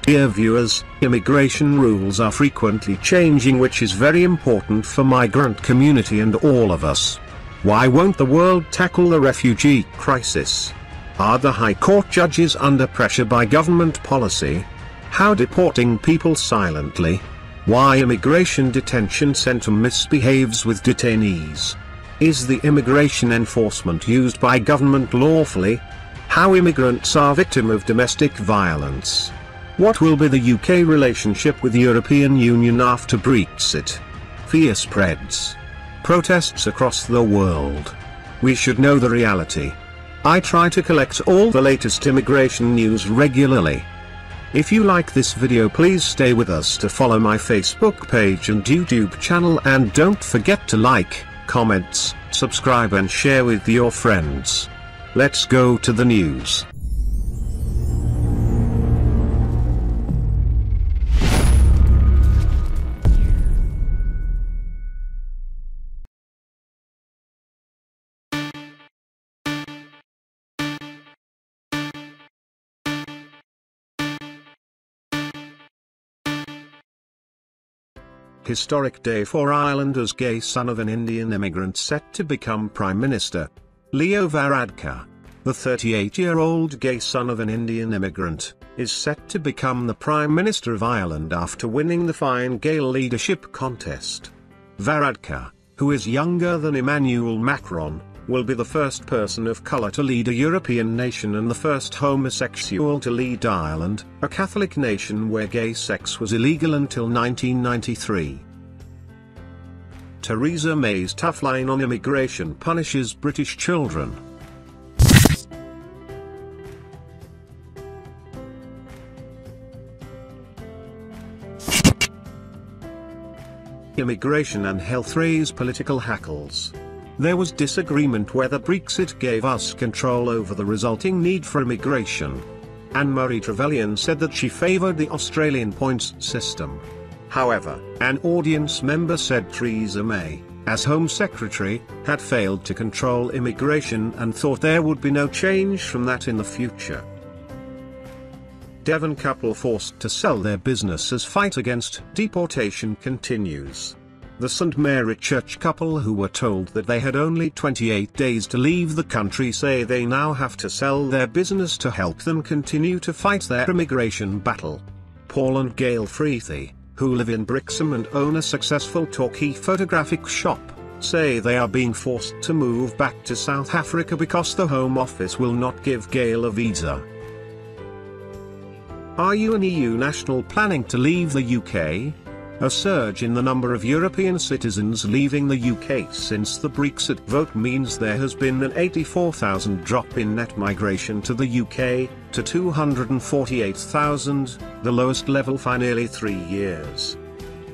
Dear viewers, immigration rules are frequently changing, which is very important for migrant community and all of us. Why won't the world tackle the refugee crisis? Are the High Court judges under pressure by government policy? How deporting people silently? Why immigration detention center misbehaves with detainees? Is the immigration enforcement used by government lawfully? How immigrants are victim of domestic violence? What will be the UK relationship with the European Union after Brexit? Fear spreads. Protests across the world. We should know the reality. I try to collect all the latest immigration news regularly. If you like this video, please stay with us to follow my Facebook page and YouTube channel, and don't forget to like, comment, subscribe and share with your friends. Let's go to the news. Historic day for Ireland as gay son of an Indian immigrant set to become Prime Minister. Leo Varadkar, the 38-year-old gay son of an Indian immigrant, is set to become the Prime Minister of Ireland after winning the Fine Gael leadership contest. Varadkar, who is younger than Emmanuel Macron, will be the first person of colour to lead a European nation and the first homosexual to lead Ireland, a Catholic nation where gay sex was illegal until 1993. Theresa May's tough line on immigration punishes British children. Immigration and health raise political hackles. There was disagreement whether Brexit gave us control over the resulting need for immigration. Anne-Marie Trevelyan said that she favoured the Australian points system. However, an audience member said Theresa May, as Home Secretary, had failed to control immigration and thought there would be no change from that in the future. Devon couple forced to sell their business as fight against deportation continues. The St Mary Church couple, who were told that they had only 28 days to leave the country, say they now have to sell their business to help them continue to fight their immigration battle. Paul and Gail Freethy, who live in Brixham and own a successful Torquay photographic shop, say they are being forced to move back to South Africa because the Home Office will not give Gail a visa. Are you an EU national planning to leave the UK? A surge in the number of European citizens leaving the UK since the Brexit vote means there has been an 84,000 drop in net migration to the UK, to 248,000, the lowest level for nearly 3 years.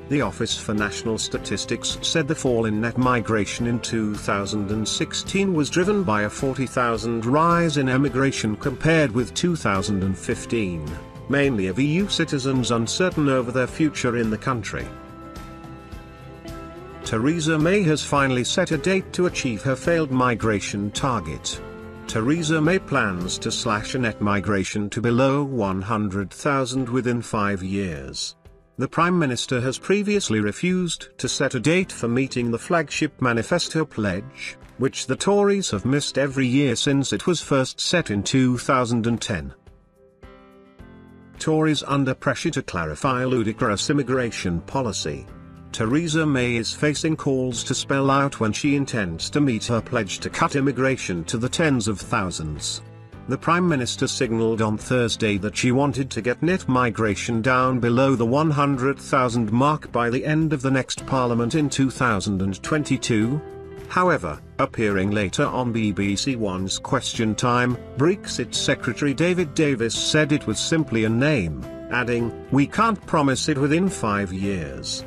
The Office for National Statistics said the fall in net migration in 2016 was driven by a 40,000 rise in emigration compared with 2015. Mainly of EU citizens uncertain over their future in the country. Theresa May has finally set a date to achieve her failed migration target. Theresa May plans to slash net migration to below 100,000 within 5 years. The Prime Minister has previously refused to set a date for meeting the flagship manifesto pledge, which the Tories have missed every year since it was first set in 2010. Tories under pressure to clarify ludicrous immigration policy. Theresa May is facing calls to spell out when she intends to meet her pledge to cut immigration to the tens of thousands. The Prime Minister signalled on Thursday that she wanted to get net migration down below the 100,000 mark by the end of the next Parliament in 2022. However, appearing later on BBC One's Question Time, Brexit Secretary David Davis said it was simply a name, adding, "We can't promise it within 5 years."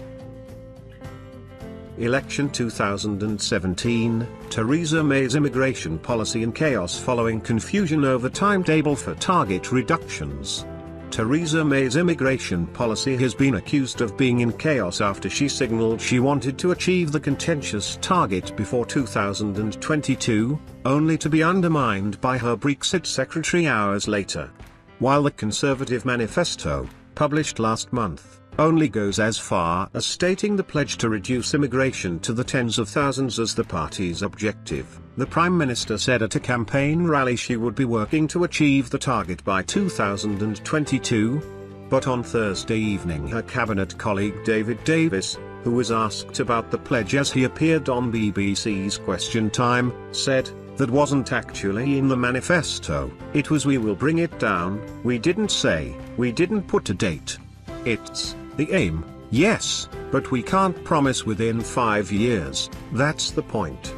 Election 2017, Theresa May's immigration policy in chaos following confusion over timetable for target reductions. Theresa May's immigration policy has been accused of being in chaos after she signalled she wanted to achieve the contentious target before 2022, only to be undermined by her Brexit secretary hours later. While the Conservative manifesto, published last month, only goes as far as stating the pledge to reduce immigration to the tens of thousands as the party's objective. The Prime Minister said at a campaign rally she would be working to achieve the target by 2022. But on Thursday evening her cabinet colleague David Davis, who was asked about the pledge as he appeared on BBC's Question Time, said, "That wasn't actually in the manifesto. It was we will bring it down, we didn't say, we didn't put a date. It's the aim, yes, but we can't promise within 5 years, that's the point."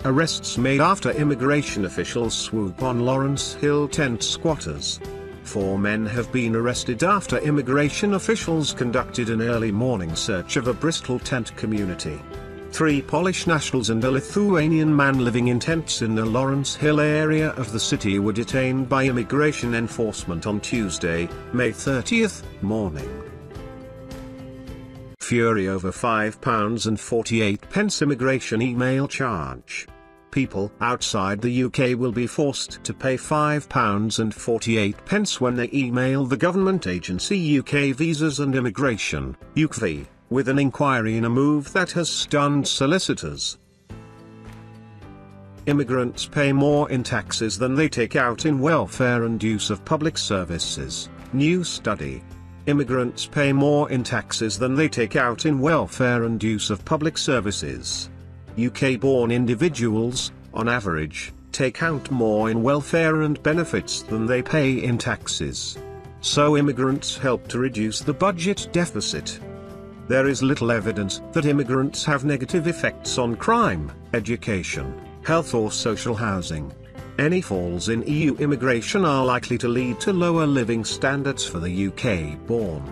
Arrests made after immigration officials swoop on Lawrence Hill tent squatters. 4 men have been arrested after immigration officials conducted an early morning search of a Bristol tent community. 3 Polish nationals and a Lithuanian man living in tents in the Lawrence Hill area of the city were detained by immigration enforcement on Tuesday, May 30th, morning. Fury over £5.48 immigration email charge. People outside the UK will be forced to pay £5.48 when they email the government agency UK Visas and Immigration, UKVI, with an inquiry in a move that has stunned solicitors. Immigrants pay more in taxes than they take out in welfare and use of public services, new study. Immigrants pay more in taxes than they take out in welfare and use of public services. UK-born individuals, on average, take out more in welfare and benefits than they pay in taxes. So immigrants help to reduce the budget deficit. There is little evidence that immigrants have negative effects on crime, education, health or social housing. Any falls in EU immigration are likely to lead to lower living standards for the UK-born.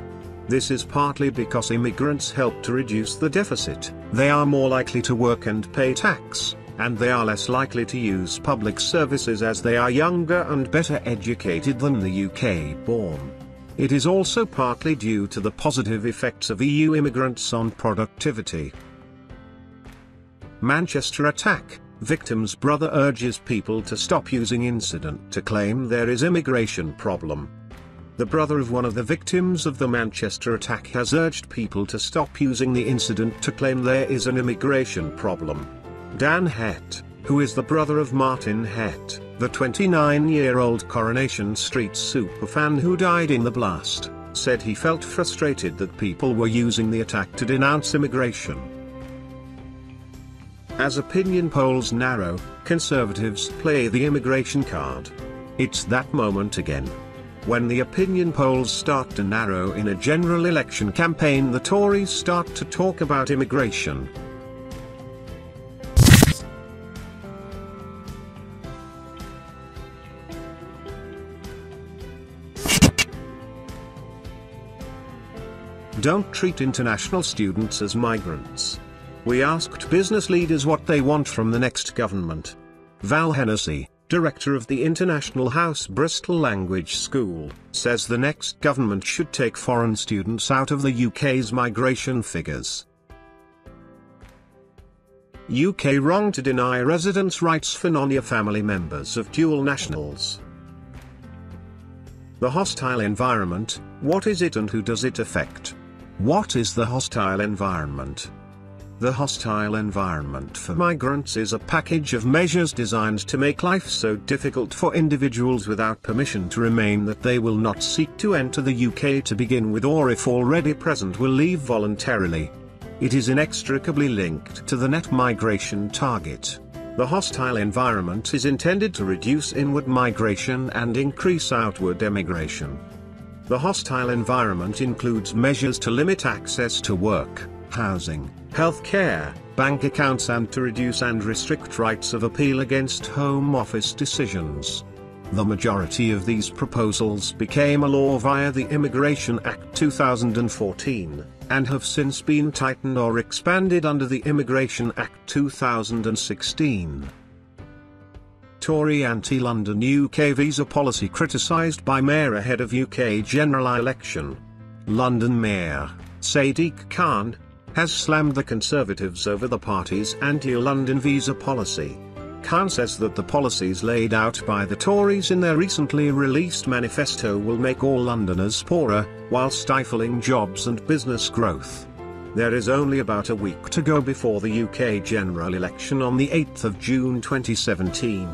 This is partly because immigrants help to reduce the deficit, they are more likely to work and pay tax, and they are less likely to use public services as they are younger and better educated than the UK-born. It is also partly due to the positive effects of EU immigrants on productivity. Manchester attack, victim's brother urges people to stop using incident to claim there is immigration problem. The brother of one of the victims of the Manchester attack has urged people to stop using the incident to claim there is an immigration problem. Dan Hett, who is the brother of Martin Hett, the 29-year-old Coronation Street superfan who died in the blast, said he felt frustrated that people were using the attack to denounce immigration. As opinion polls narrow, Conservatives play the immigration card. It's that moment again. When the opinion polls start to narrow in a general election campaign, the Tories start to talk about immigration. Don't treat international students as migrants. We asked business leaders what they want from the next government. Val Hennessy, director of the International House Bristol Language School, says the next government should take foreign students out of the UK's migration figures. UK wrong to deny residence rights for non-EU family members of dual nationals. The hostile environment, what is it and who does it affect? What is the hostile environment? The hostile environment for migrants is a package of measures designed to make life so difficult for individuals without permission to remain that they will not seek to enter the UK to begin with, or if already present will leave voluntarily. It is inextricably linked to the net migration target. The hostile environment is intended to reduce inward migration and increase outward emigration. The hostile environment includes measures to limit access to work, housing, health care, bank accounts, and to reduce and restrict rights of appeal against Home Office decisions. The majority of these proposals became a law via the Immigration Act 2014, and have since been tightened or expanded under the Immigration Act 2016. Tory anti-London UK visa policy criticised by Mayor ahead of UK general election. London Mayor Sadiq Khan has slammed the Conservatives over the party's anti-London visa policy. Khan says that the policies laid out by the Tories in their recently released manifesto will make all Londoners poorer, while stifling jobs and business growth. There is only about a week to go before the UK general election on the 8th of June 2017.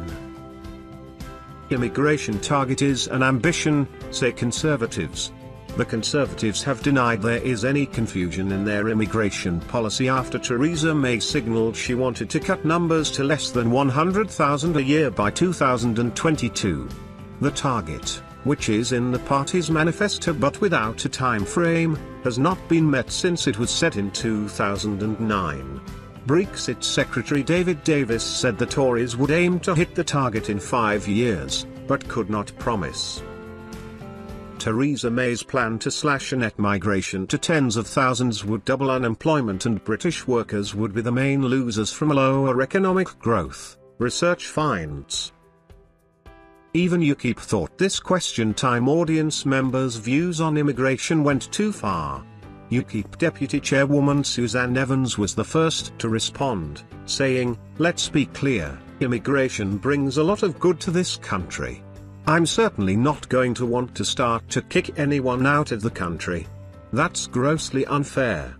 Immigration target is an ambition, say Conservatives. The Conservatives have denied there is any confusion in their immigration policy after Theresa May signalled she wanted to cut numbers to less than 100,000 a year by 2022. The target, which is in the party's manifesto but without a time frame, has not been met since it was set in 2009. Brexit Secretary David Davis said the Tories would aim to hit the target in 5 years, but could not promise. Theresa May's plan to slash net migration to tens of thousands would double unemployment, and British workers would be the main losers from lower economic growth, research finds. Even UKIP thought this Question Time audience members' views on immigration went too far. UKIP Deputy Chairwoman Suzanne Evans was the first to respond, saying, "Let's be clear, immigration brings a lot of good to this country. I'm certainly not going to want to start to kick anyone out of the country. That's grossly unfair."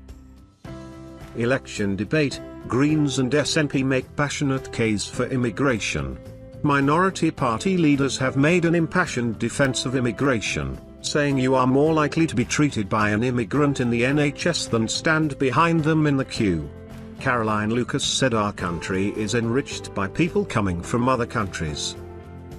Election debate: Greens and SNP make passionate case for immigration. Minority party leaders have made an impassioned defense of immigration, saying you are more likely to be treated by an immigrant in the NHS than stand behind them in the queue. Caroline Lucas said our country is enriched by people coming from other countries.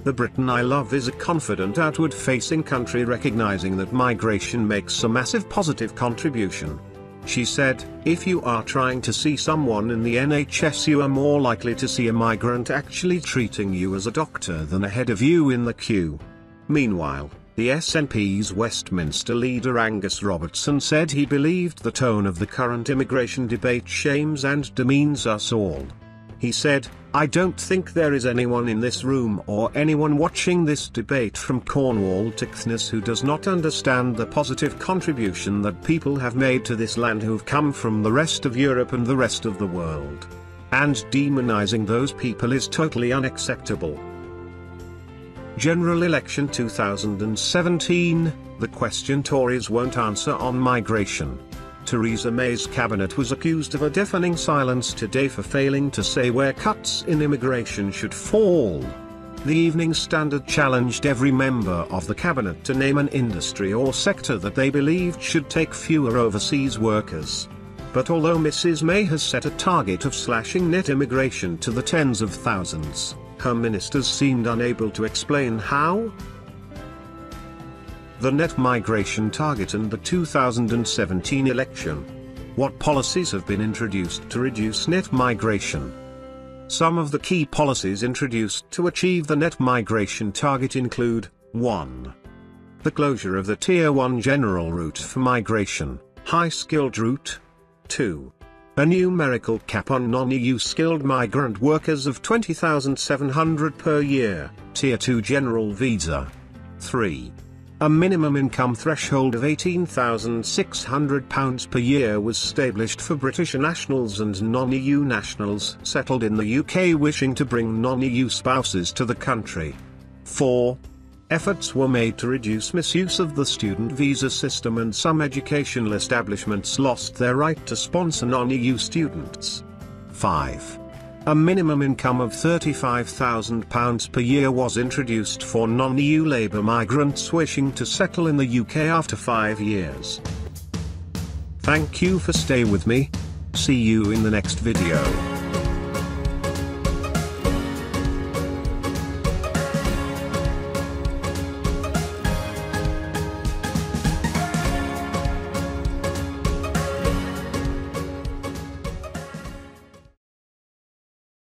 The Britain I love is a confident outward-facing country recognizing that migration makes a massive positive contribution. She said, "If you are trying to see someone in the NHS, you are more likely to see a migrant actually treating you as a doctor than ahead of you in the queue." Meanwhile, the SNP's Westminster leader Angus Robertson said he believed the tone of the current immigration debate shames and demeans us all. He said, "I don't think there is anyone in this room or anyone watching this debate from Cornwall to Caithness who does not understand the positive contribution that people have made to this land who've come from the rest of Europe and the rest of the world. And demonizing those people is totally unacceptable." General election 2017, the question Tories won't answer on migration. Theresa May's cabinet was accused of a deafening silence today for failing to say where cuts in immigration should fall. The Evening Standard challenged every member of the cabinet to name an industry or sector that they believed should take fewer overseas workers. But although Mrs May has set a target of slashing net immigration to the tens of thousands, her ministers seemed unable to explain how. The net migration target and the 2017 election. What policies have been introduced to reduce net migration? Some of the key policies introduced to achieve the net migration target include: 1. The closure of the Tier 1 general route for migration, high-skilled route. 2. A numerical cap on non-EU skilled migrant workers of $20,700 per year, Tier 2 general visa. 3. A minimum income threshold of £18,600 per year was established for British nationals and non-EU nationals settled in the UK wishing to bring non-EU spouses to the country. 4. Efforts were made to reduce misuse of the student visa system, and some educational establishments lost their right to sponsor non-EU students. 5. A minimum income of £35,000 per year was introduced for non-EU labour migrants wishing to settle in the UK after 5 years. Thank you for staying with me. See you in the next video.